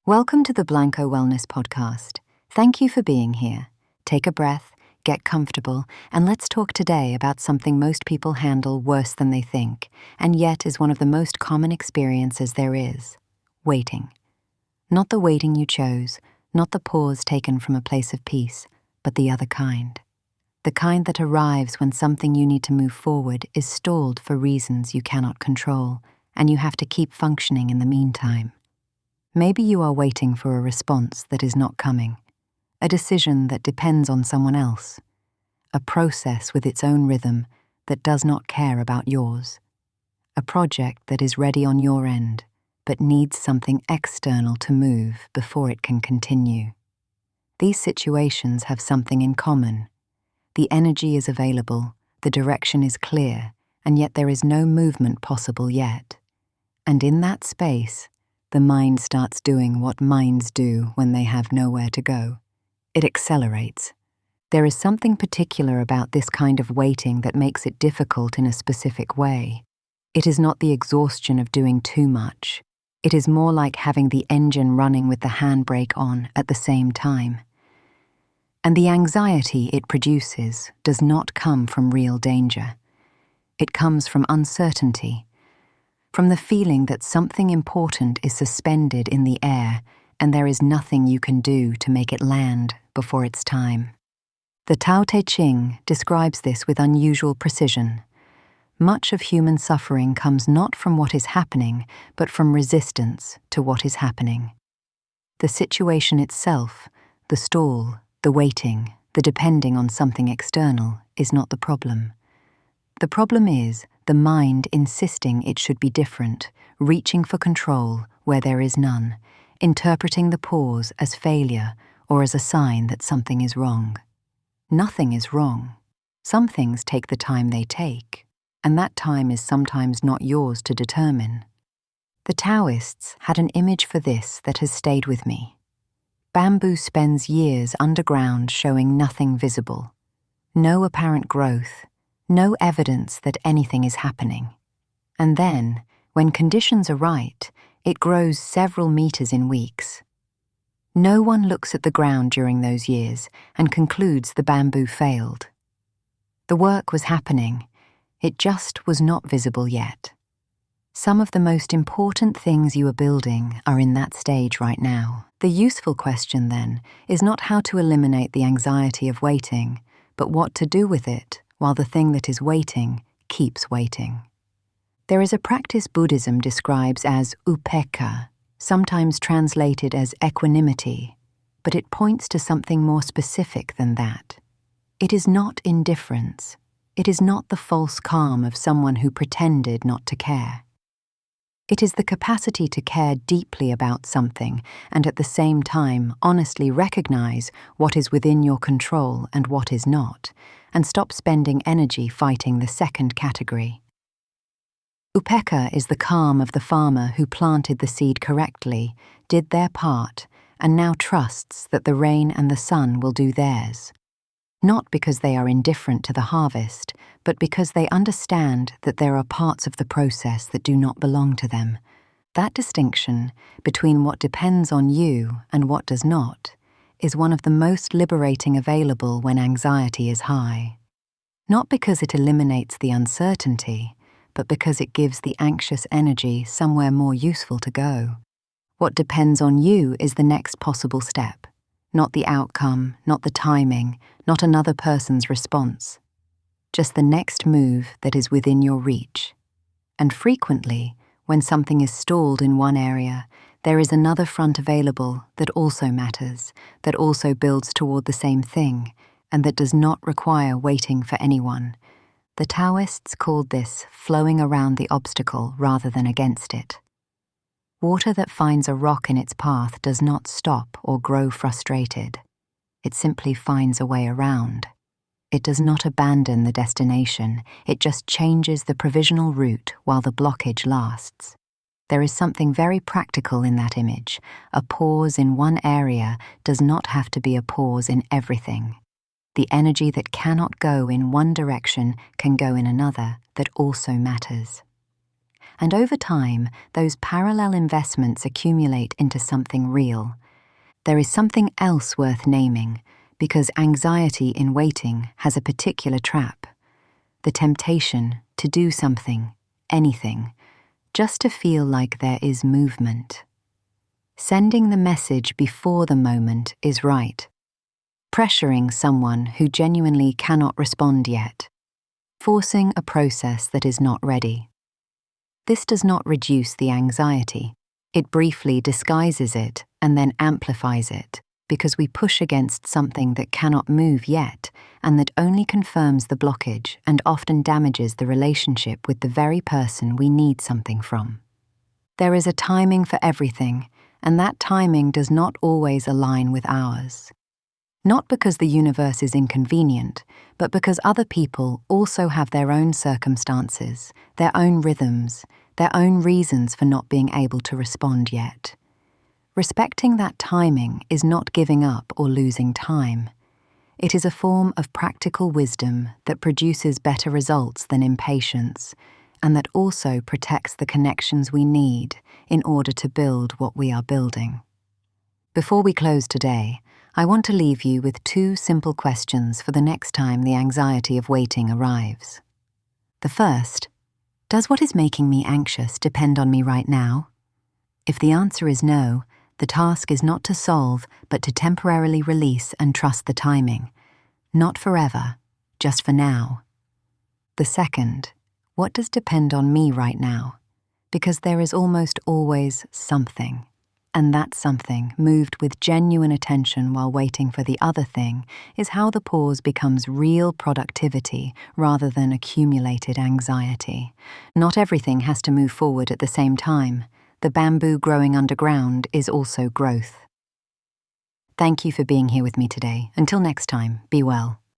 Welcome to the Blanco Wellness Podcast. Thank you for being here. Take a breath, get comfortable, and let's talk today about something most people handle worse than they think, and yet is one of the most common experiences there is: waiting. Not the waiting you chose, not the pause taken from a place of peace, but the other kind. The kind that arrives when something you need to move forward is stalled for reasons you cannot control, and you have to keep functioning in the meantime. Maybe you are waiting for a response that is not coming, a decision that depends on someone else, a process with its own rhythm that does not care about yours, a project that is ready on your end but needs something external to move before it can continue. These situations have something in common. The energy is available, the direction is clear, and yet there is no movement possible yet. And in that space, the mind starts doing what minds do when they have nowhere to go. It accelerates. There is something particular about this kind of waiting that makes it difficult in a specific way. It is not the exhaustion of doing too much. It is more like having the engine running with the handbrake on at the same time. And the anxiety it produces does not come from real danger. It comes from uncertainty, from the feeling that something important is suspended in the air and there is nothing you can do to make it land before its time. The Tao Te Ching describes this with unusual precision. Much of human suffering comes not from what is happening, but from resistance to what is happening. The situation itself, the stall, the waiting, the depending on something external, is not the problem. The problem is the mind insisting it should be different, reaching for control where there is none, interpreting the pause as failure or as a sign that something is wrong. Nothing is wrong. Some things take the time they take, and that time is sometimes not yours to determine. The Taoists had an image for this that has stayed with me. Bamboo spends years underground showing nothing visible, no apparent growth, no evidence that anything is happening. And then, when conditions are right, it grows several meters in weeks. No one looks at the ground during those years and concludes the bamboo failed. The work was happening, it just was not visible yet. Some of the most important things you are building are in that stage right now. The useful question, then, is not how to eliminate the anxiety of waiting, but what to do with it while the thing that is waiting keeps waiting. There is a practice Buddhism describes as upekkha, sometimes translated as equanimity, but it points to something more specific than that. It is not indifference. It is not the false calm of someone who pretended not to care. It is the capacity to care deeply about something and at the same time honestly recognize what is within your control and what is not, and stop spending energy fighting the second category. Upekkha is the calm of the farmer who planted the seed correctly, did their part, and now trusts that the rain and the sun will do theirs. Not because they are indifferent to the harvest, but because they understand that there are parts of the process that do not belong to them. That distinction between what depends on you and what does not is one of the most liberating available when anxiety is high. Not because it eliminates the uncertainty, but because it gives the anxious energy somewhere more useful to go. What depends on you is the next possible step, not the outcome, not the timing, not another person's response. Just the next move that is within your reach. And frequently, when something is stalled in one area, there is another front available that also matters, that also builds toward the same thing, and that does not require waiting for anyone. The Taoists called this flowing around the obstacle rather than against it. Water that finds a rock in its path does not stop or grow frustrated. It simply finds a way around. It does not abandon the destination, it just changes the provisional route while the blockage lasts. There is something very practical in that image. A pause in one area does not have to be a pause in everything. The energy that cannot go in one direction can go in another that also matters. And over time, those parallel investments accumulate into something real. There is something else worth naming, because anxiety in waiting has a particular trap: the temptation to do something, anything, just to feel like there is movement. Sending the message before the moment is right. Pressuring someone who genuinely cannot respond yet. Forcing a process that is not ready. This does not reduce the anxiety. It briefly disguises it and then amplifies it, because we push against something that cannot move yet and that only confirms the blockage and often damages the relationship with the very person we need something from. There is a timing for everything, and that timing does not always align with ours. Not because the universe is inconvenient, but because other people also have their own circumstances, their own rhythms, their own reasons for not being able to respond yet. Respecting that timing is not giving up or losing time. It is a form of practical wisdom that produces better results than impatience, and that also protects the connections we need in order to build what we are building. Before we close today, I want to leave you with 2 simple questions for the next time the anxiety of waiting arrives. The first: does what is making me anxious depend on me right now? If the answer is no, the task is not to solve, but to temporarily release and trust the timing. Not forever, just for now. The second: what does depend on me right now? Because there is almost always something. And that something, moved with genuine attention while waiting for the other thing, is how the pause becomes real productivity rather than accumulated anxiety. Not everything has to move forward at the same time. The bamboo growing underground is also growth. Thank you for being here with me today. Until next time, be well.